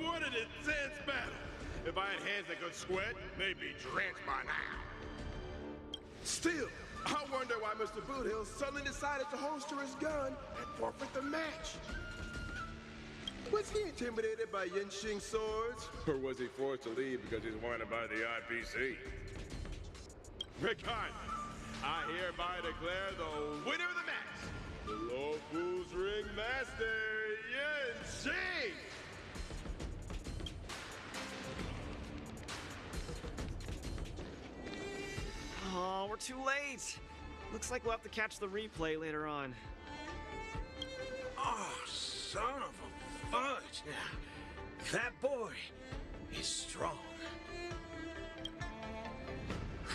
What an intense battle! If I had hands that could sweat, they'd be drenched by now. Still, I wonder why Mr. Boothill suddenly decided to holster his gun and forfeit the match. Was he intimidated by Yanqing's swords? Or was he forced to leave because he's wanted by the IPC? Regardless, I hereby declare the winner of the match, the Low Fools Ring Master, Yanqing! Oh, we're too late. Looks like we'll have to catch the replay later on. Oh, son of a fudge. That boy is strong.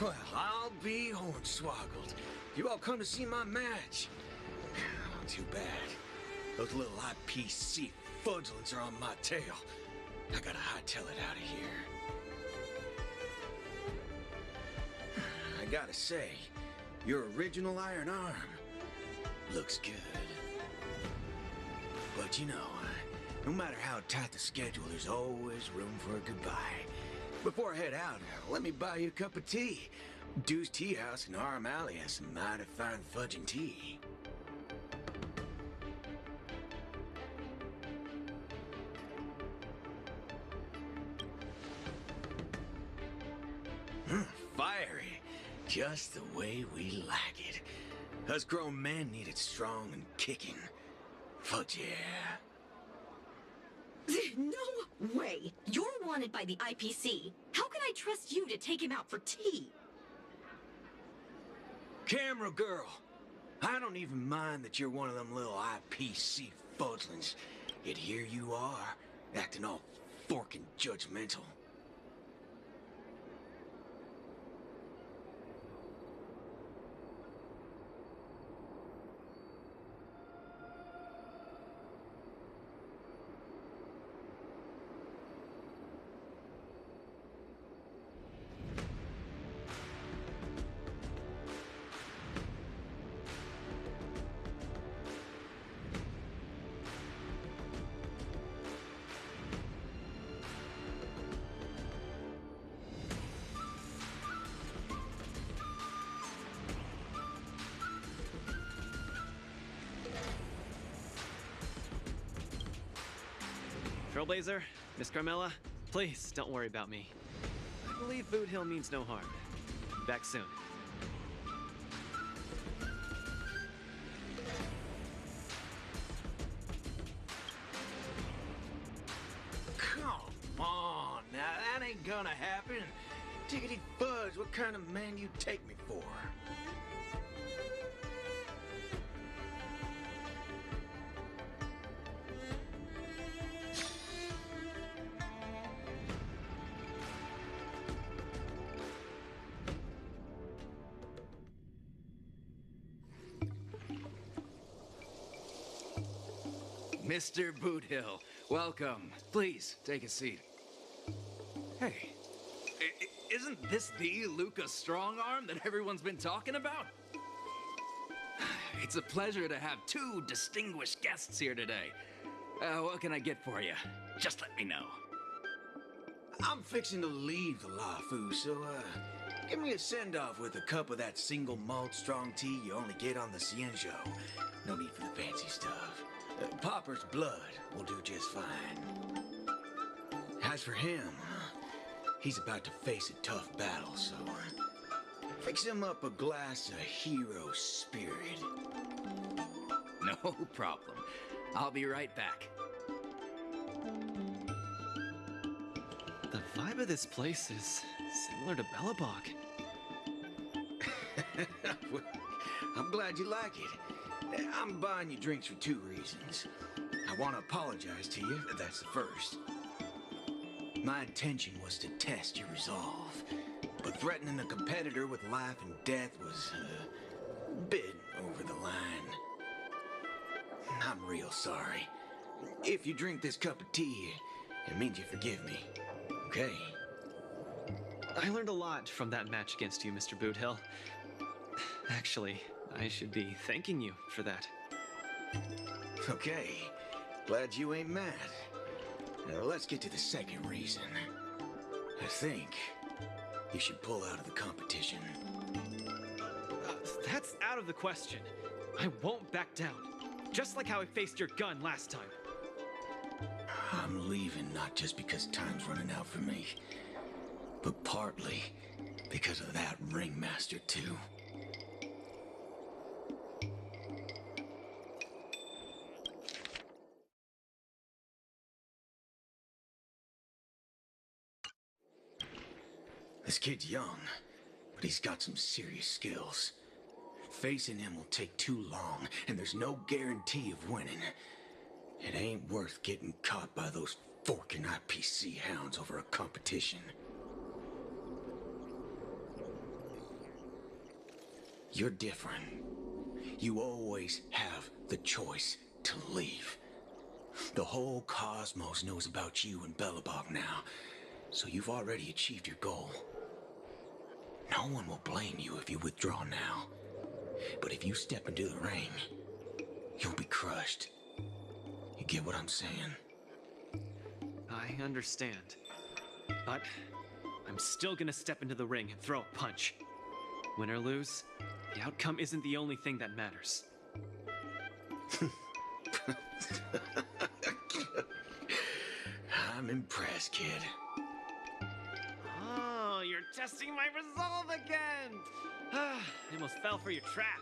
Well, I'll be hornswoggled. You all come to see my match. Too bad. Those little IPC fudgelings are on my tail. I gotta hightail it out of here. I gotta say, your original iron arm looks good. But you know, no matter how tight the schedule, there's always room for a goodbye. Before I head out, let me buy you a cup of tea. Dew's Tea House in Arm Alley has some mighty fine fudging tea. Fiery, just the way we like it. Us grown men need it strong and kicking. Fudge yeah. No way! You're wanted by the IPC. How can I trust you to take him out for tea? Camera girl, I don't even mind that you're one of them little IPC fudgelings. Yet here you are, acting all forking judgmental. Trailblazer, Miss Carmella, please don't worry about me. I believe Boothill means no harm. Back soon. Come on, now that ain't gonna happen. Tickety fudge, what kind of man you take me for? Mr. Boothill, welcome. Please, take a seat. Hey, isn't this the Luka strong arm that everyone's been talking about? It's a pleasure to have two distinguished guests here today. What can I get for you? Just let me know. I'm fixing to leave the LaFu, so, give me a send-off with a cup of that single malt strong tea you only get on the Cien show. No need for the fancy stuff. Popper's blood will do just fine. As for him, he's about to face a tough battle, so fix him up a glass of hero spirit. No problem. I'll be right back. The vibe of this place is similar to Bellabog. Well, I'm glad you like it. I'm buying you drinks for two reasons. I want to apologize to you, that's the first. My intention was to test your resolve, but threatening a competitor with life and death was a bit over the line. I'm real sorry. If you drink this cup of tea, it means you forgive me, okay? I learned a lot from that match against you, Mr. Boothill. Actually, I should be thanking you for that. Okay, glad you ain't mad. Now let's get to the second reason. I think you should pull out of the competition. That's out of the question. I won't back down. Just like how I faced your gun last time. I'm leaving not just because time's running out for me, but partly because of that ringmaster too. This kid's young, but he's got some serious skills. Facing him will take too long, and there's no guarantee of winning. It ain't worth getting caught by those forking IPC hounds over a competition. You're different. You always have the choice to leave. The whole cosmos knows about you and Belobog now, so you've already achieved your goal. No one will blame you if you withdraw now. But if you step into the ring, you'll be crushed. You get what I'm saying? I understand. But I'm still gonna step into the ring and throw a punch. Win or lose, the outcome isn't the only thing that matters. I'm impressed, kid. Oh, you're testing my resolve again! I almost fell for your trap.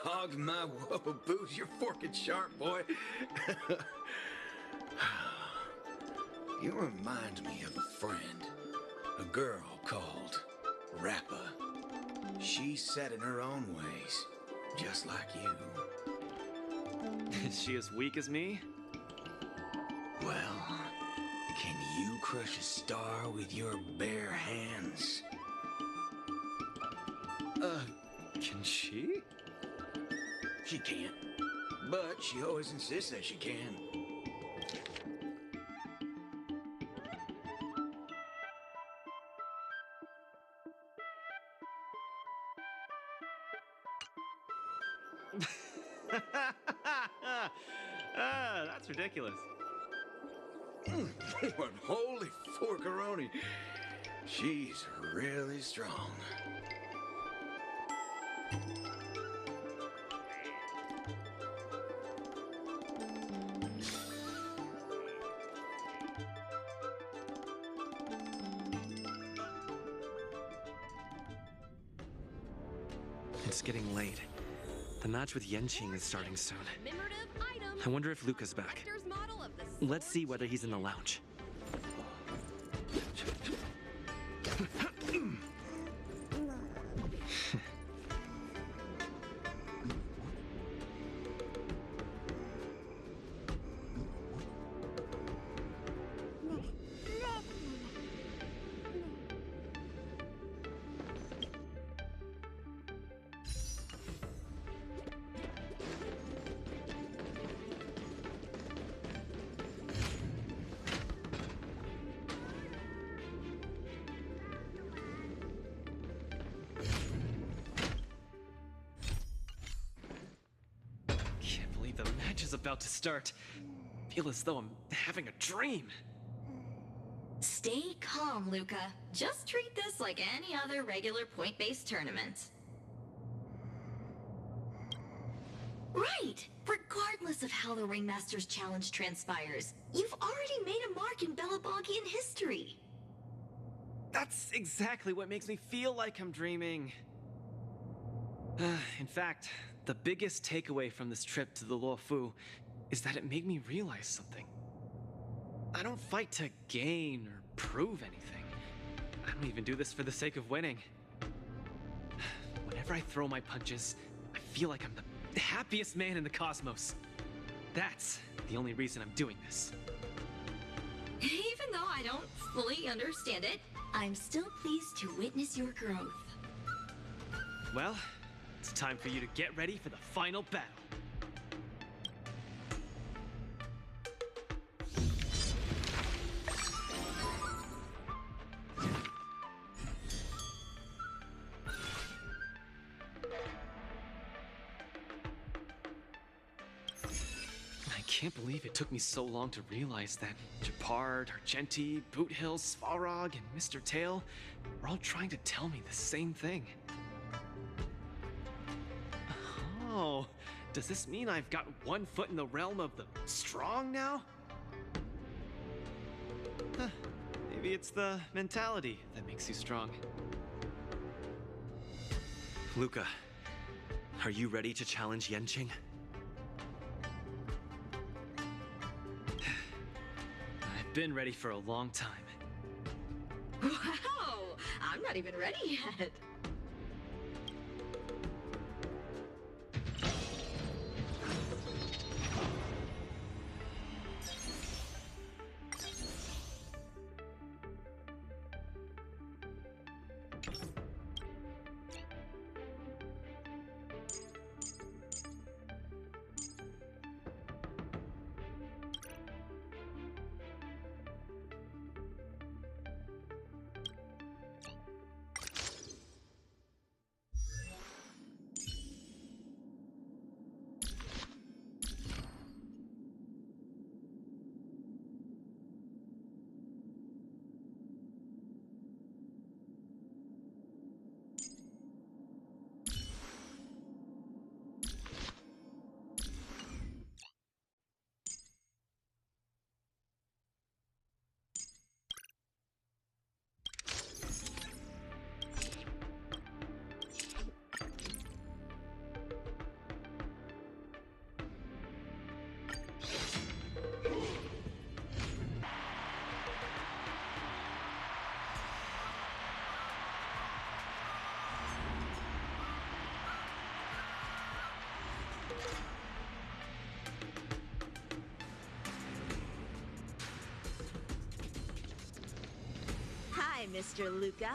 Dog my whoa boots, you're forking sharp, boy. You remind me of a friend. A girl called Rappa. She's set in her own ways, just like you. Is she as weak as me? Well, can you crush a star with your bare hands? Can she? She can't, but she always insists that she can. That's ridiculous. What holy forkaroni. She's really strong. It's getting late. The match with Yanqing is starting soon. I wonder if Luka's back. Let's see whether he's in the lounge. The match is about to start. Feel as though I'm having a dream. Stay calm, Luka. Just treat this like any other regular point-based tournament. Right! Regardless of how the Ringmaster's Challenge transpires, you've already made a mark in Belabogian history. That's exactly what makes me feel like I'm dreaming. In fact, the biggest takeaway from this trip to the Luofu is that it made me realize something. I don't fight to gain or prove anything. I don't even do this for the sake of winning. Whenever I throw my punches, I feel like I'm the happiest man in the cosmos. That's the only reason I'm doing this. Even though I don't fully understand it, I'm still pleased to witness your growth. Well, it's time for you to get ready for the final battle. I can't believe it took me so long to realize that Japard, Argenti, Boothill, Svarog, and Mr. Tail were all trying to tell me the same thing. Oh, does this mean I've got one foot in the realm of the strong now? Huh, maybe it's the mentality that makes you strong. Luka, are you ready to challenge Yanqing? I've been ready for a long time. Wow! I'm not even ready yet. Hi, Mr. Luka.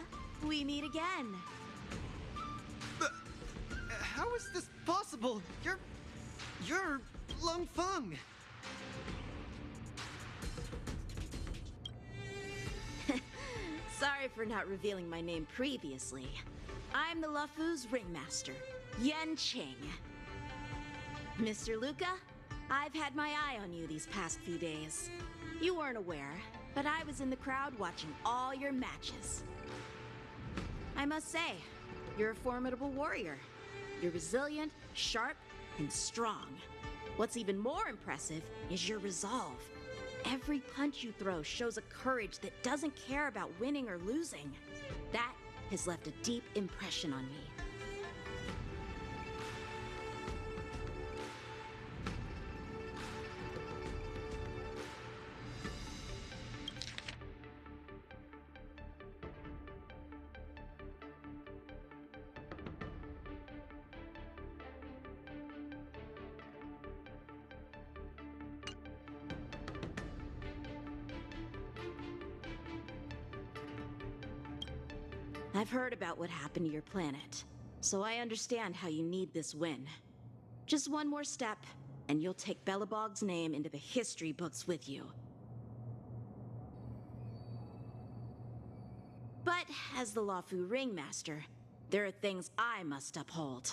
We meet again. How is this possible? You're Lung Feng. Sorry for not revealing my name previously. I'm the Luofu's ringmaster, Yanqing. Mr. Luka, I've had my eye on you these past few days. You weren't aware, but I was in the crowd watching all your matches. I must say, you're a formidable warrior. You're resilient, sharp, and strong. What's even more impressive is your resolve. Every punch you throw shows a courage that doesn't care about winning or losing. That has left a deep impression on me. I've heard about what happened to your planet, so I understand how you need this win. Just one more step, and you'll take Belobog's name into the history books with you. But as the Luofu ringmaster, there are things I must uphold.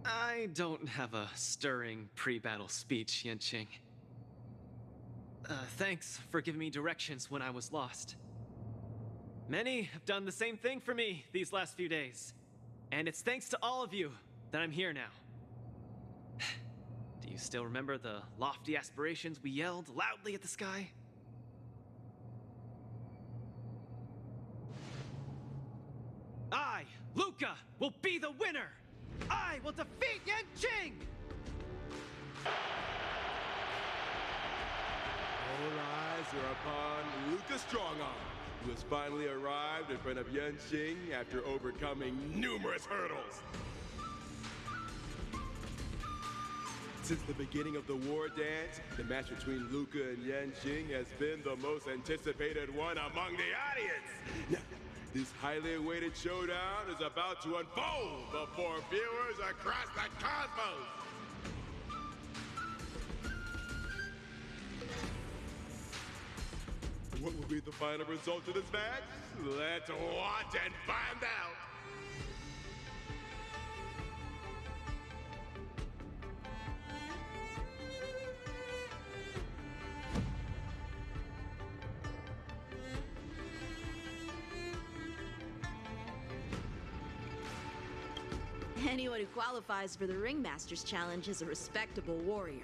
I don't have a stirring pre-battle speech, Yanqing. Thanks for giving me directions when I was lost. Many have done the same thing for me these last few days. And it's thanks to all of you that I'm here now. Do you still remember the lofty aspirations we yelled loudly at the sky? I, Luka, will be the winner! I will defeat Yanqing! All eyes are upon Luka Strongarm, who has finally arrived in front of Yanqing after overcoming numerous hurdles. Since the beginning of the war dance, the match between Luka and Yanqing has been the most anticipated one among the audience. Now, this highly awaited showdown is about to unfold before viewers across the cosmos. What will be the final result of this match? Let's watch and find out! Anyone who qualifies for the Ringmaster's Challenge is a respectable warrior.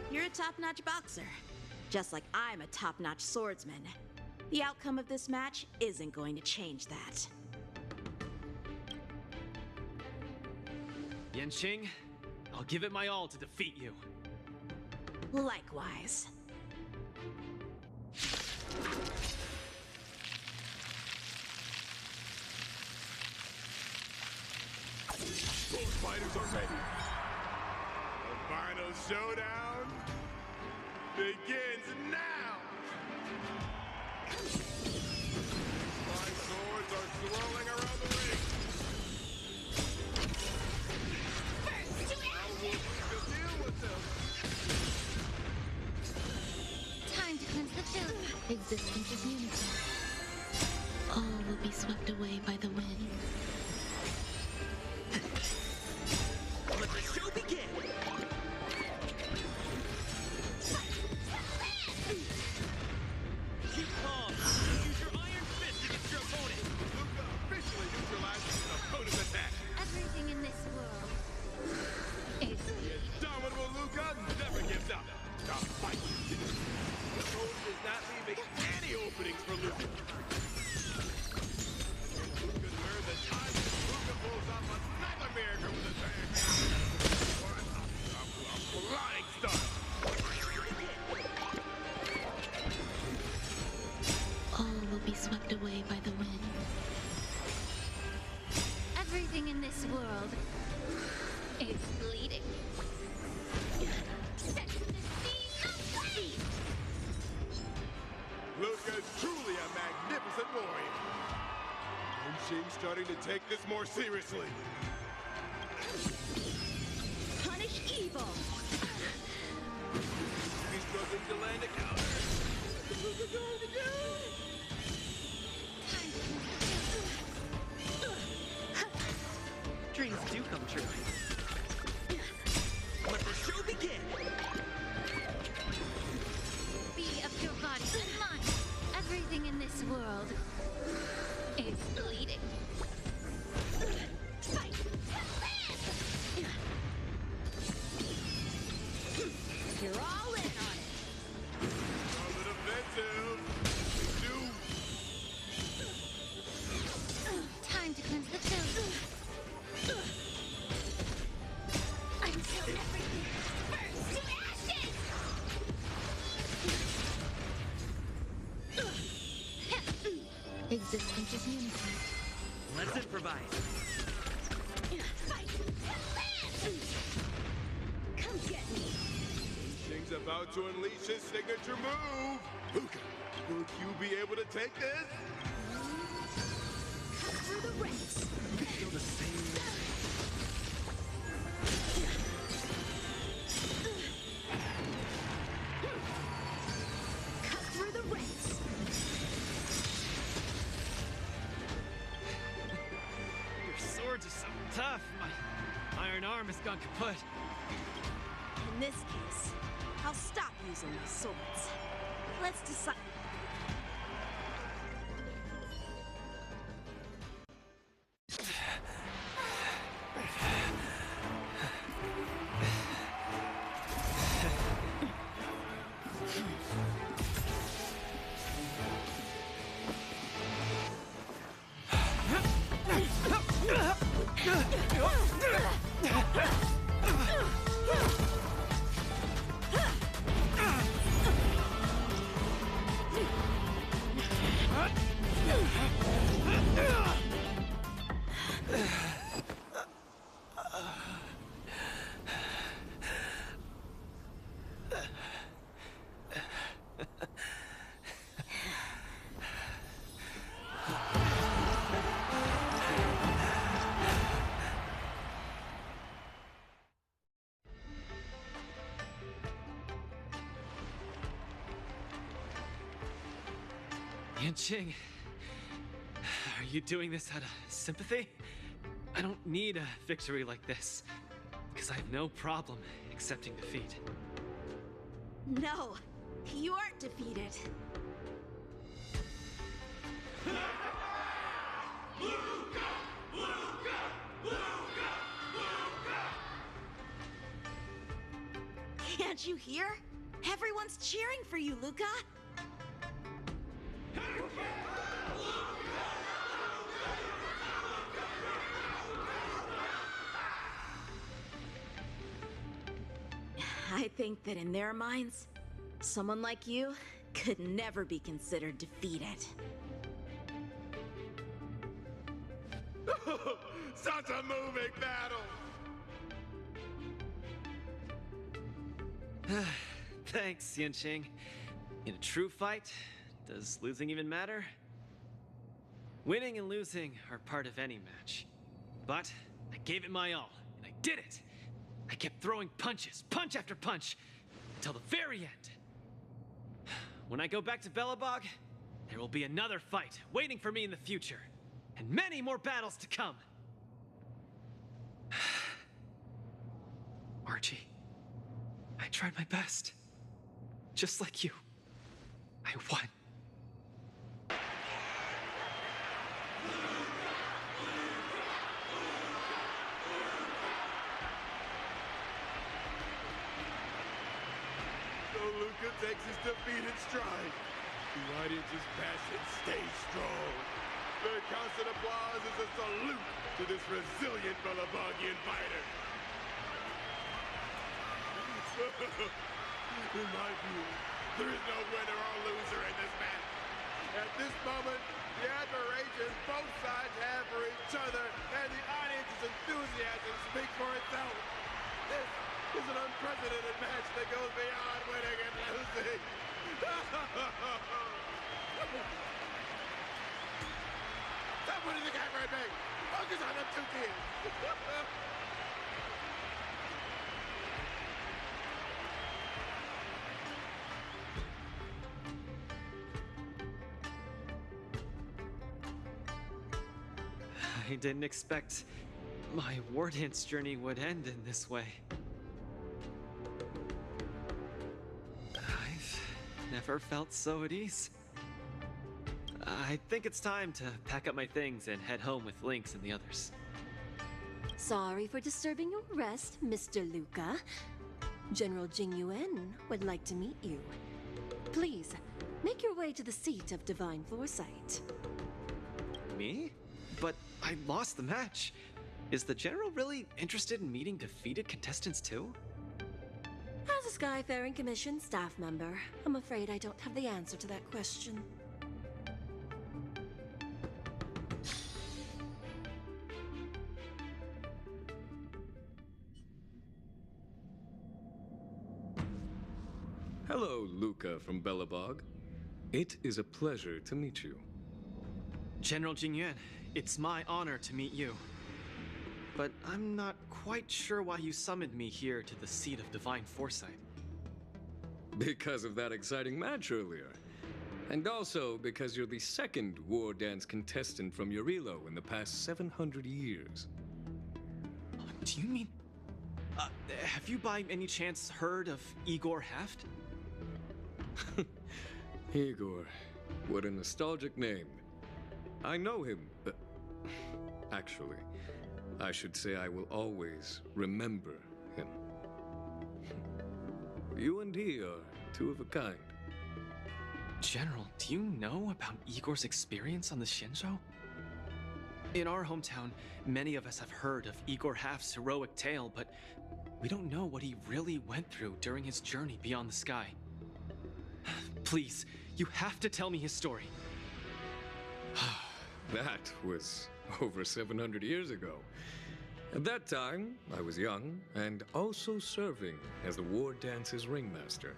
You're a top-notch boxer, just like I'm a top-notch swordsman. The outcome of this match isn't going to change that. Yanqing, I'll give it my all to defeat you. Likewise. Both fighters are ready. The final showdown begins now. My swords are swirling around the ring. How will Luka deal with them? Time to cleanse the filth. Existence is unity. All will be swept away by the wind. Let the show begin! Keep calm. Use your iron fist against your opponent. Luka officially neutralizes his opponent's attack. Everything in this world is The indomitable Luka never gives up. The fight continues. The opponent is not leaving any openings for Luka. Luka learned the time Luka pulls off another miracle with his hand. A flying start. all will be swept away by the wind. Everything in this world is bleeding. Set the scene ablaze! Luka is truly a magnificent warrior. Yanqing's starting to take this more seriously. Punish evil! He's struggling to land a counter. What's Luka going to do? Dreams do come true. Let the show begin! Be of your body and mind. Everything in this world is bleeding. Fight! You're all in on it! A little defensive. Time to cleanse the filth. Until everything burns to ashes! Existence is unity. Let's improvise. Fight! Come get me! Yanqing's about to unleash his signature move. Luka, will you be able to take this? Cut through the ranks! Feel the same. Cut through the ranks! Your swords are so tough. My iron arm has gone kaput. In this case, I'll stop using my swords. Let's decide. Yanqing, are you doing this out of sympathy? I don't need a victory like this, because I have no problem accepting defeat. No, you aren't defeated. Can't you hear? Everyone's cheering for you, Luka. I think that in their minds, someone like you could never be considered defeated. Such a moving battle! Thanks, Yanqing. In a true fight, does losing even matter? Winning and losing are part of any match. But I gave it my all, and I did it! I kept throwing punches, punch after punch, until the very end. When I go back to Belobog, there will be another fight waiting for me in the future, and many more battles to come. Archie, I tried my best. Just like you. I won. So Luka takes his defeat in stride. The audience's passion stays strong. Their constant applause is a salute to this resilient Belabogian fighter. In my view, there is no winner or loser in this match. At this moment, the admiration both sides have for each other and the audience's enthusiasm speak for itself. This is an unprecedented match that goes beyond winning and losing. Stop putting the camera at me. Focus on them two kids. I didn't expect my war dance journey would end in this way. I've never felt so at ease. I think it's time to pack up my things and head home with Lynx and the others. Sorry for disturbing your rest, Mr. Luka. General Jing Yuan would like to meet you. Please, make your way to the seat of Divine Foresight. Me? But I lost the match. Is the General really interested in meeting defeated contestants too? As a Skyfaring Commission staff member, I'm afraid I don't have the answer to that question. Hello, Luka from Belobog. It is a pleasure to meet you. General Jingyuan, it's my honor to meet you. But I'm not quite sure why you summoned me here to the seat of Divine Foresight. Because of that exciting match earlier. And also because you're the second war dance contestant from Yorilo in the past 700 years. Do you mean... have you by any chance heard of Igor Haft? Igor, what a nostalgic name. I know him. Actually, I should say I will always remember him. You and he are two of a kind. General, do you know about Igor's experience on the Shinjo? In our hometown, many of us have heard of Igor Haft's heroic tale, but we don't know what he really went through during his journey beyond the sky. Please, you have to tell me his story. That was over 700 years ago. At that time, I was young and also serving as the war dance's ringmaster.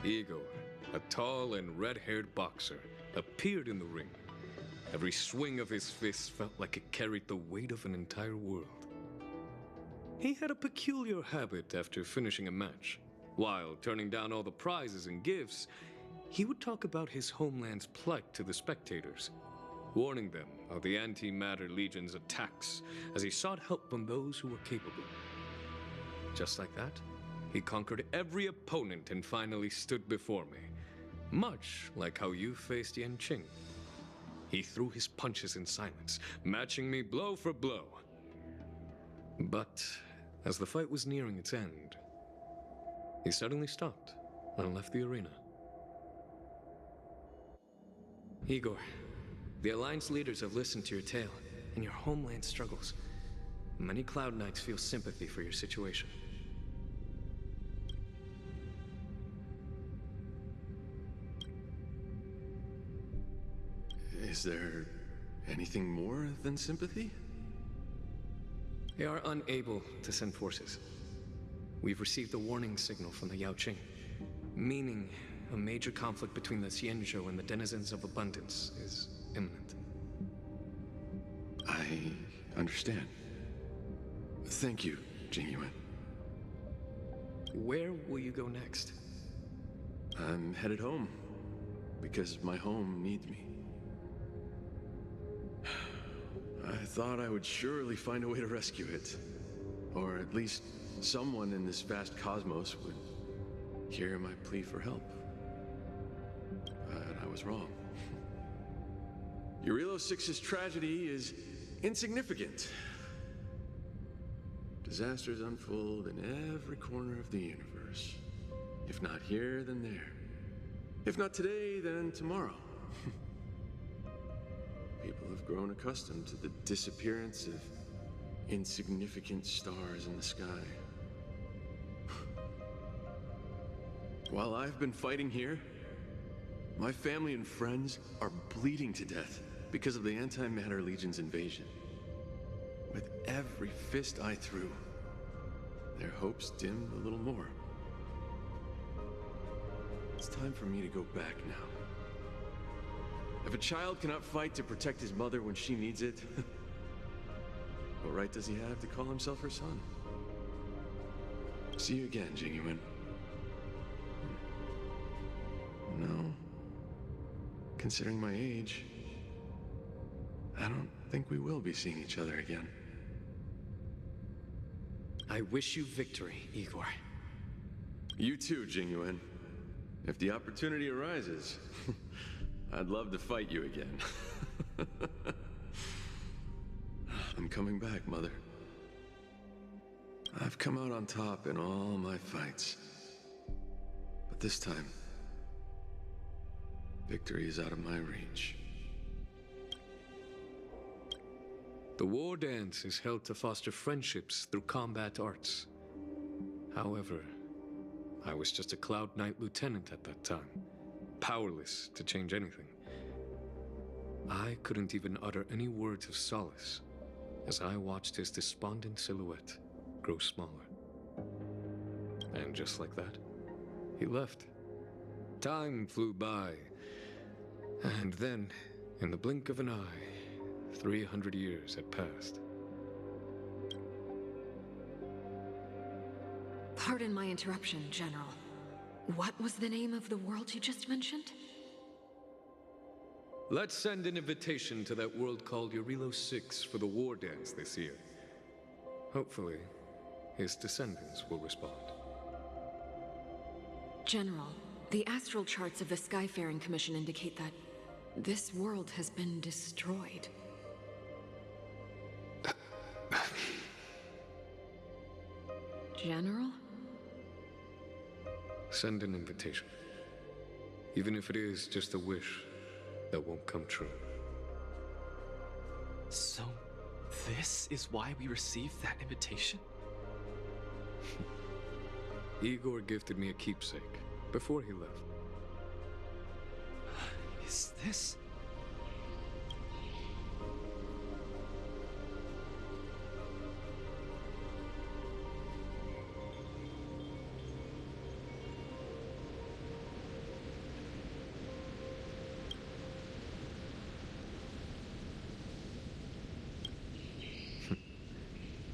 Igor, a tall and red-haired boxer, appeared in the ring. Every swing of his fist felt like it carried the weight of an entire world. He had a peculiar habit after finishing a match. While turning down all the prizes and gifts, he would talk about his homeland's plight to the spectators, warning them of the Antimatter Legion's attacks as he sought help from those who were capable. Just like that, he conquered every opponent and finally stood before me, much like how you faced Yanqing. He threw his punches in silence, matching me blow for blow. But as the fight was nearing its end, he suddenly stopped and left the arena. Igor, the Alliance leaders have listened to your tale and your homeland struggles. Many Cloud Knights feel sympathy for your situation. Is there anything more than sympathy? They are unable to send forces. We've received a warning signal from the Yaoqing, meaning a major conflict between the Xianzhou and the denizens of abundance is imminent. I understand. Thank you, Jingyuan. Where will you go next? I'm headed home, because my home needs me. I thought I would surely find a way to rescue it. Or at least someone in this vast cosmos would hear my plea for help. But I was wrong. Eurilo 6's tragedy is insignificant. Disasters unfold in every corner of the universe. If not here, then there. If not today, then tomorrow. People have grown accustomed to the disappearance of insignificant stars in the sky. While I've been fighting here, my family and friends are bleeding to death because of the Antimatter Legion's invasion. With every fist I threw, their hopes dimmed a little more. It's time for me to go back now. If a child cannot fight to protect his mother when she needs it, what right does he have to call himself her son? See you again, Jingyuan. No. Considering my age, I don't think we will be seeing each other again. I wish you victory, Igor. You too, Jingyuan. If the opportunity arises, I'd love to fight you again. I'm coming back, Mother. I've come out on top in all my fights. But this time, victory is out of my reach. The war dance is held to foster friendships through combat arts. However, I was just a Cloud Knight lieutenant at that time, powerless to change anything. I couldn't even utter any words of solace as I watched his despondent silhouette grow smaller. And just like that, he left. Time flew by, and then, in the blink of an eye, 300 years had passed. Pardon my interruption, General. What was the name of the world you just mentioned? Let's send an invitation to that world called Eurilo 6 for the war dance this year. Hopefully, his descendants will respond. General, the astral charts of the Skyfaring Commission indicate that this world has been destroyed. General? Send an invitation. Even if it is just a wish that won't come true. So, this is why we received that invitation? Igor gifted me a keepsake before he left. Is this...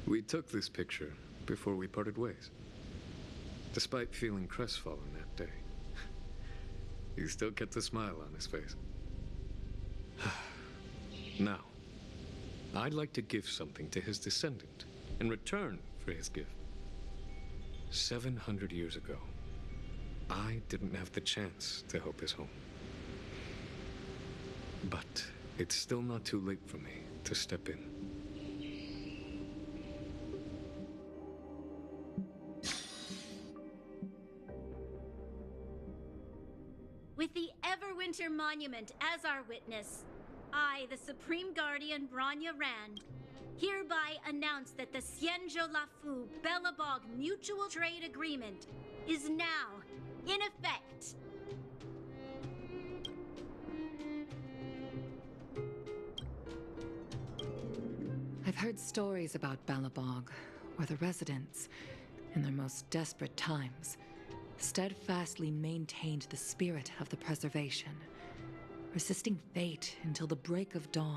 We took this picture before we parted ways, despite feeling crestfallen that day. he still kept a smile on his face. Now, I'd like to give something to his descendant in return for his gift. 700 years ago, I didn't have the chance to help his home. But it's still not too late for me to step in. With the Everwinter Monument as our witness, I, the Supreme Guardian Branya Rand, hereby announce that the Xianzhou Lafu Belobog Mutual Trade Agreement is now in effect. I've heard stories about Belobog, where the residents, in their most desperate times, steadfastly maintained the spirit of the preservation, resisting fate until the break of dawn.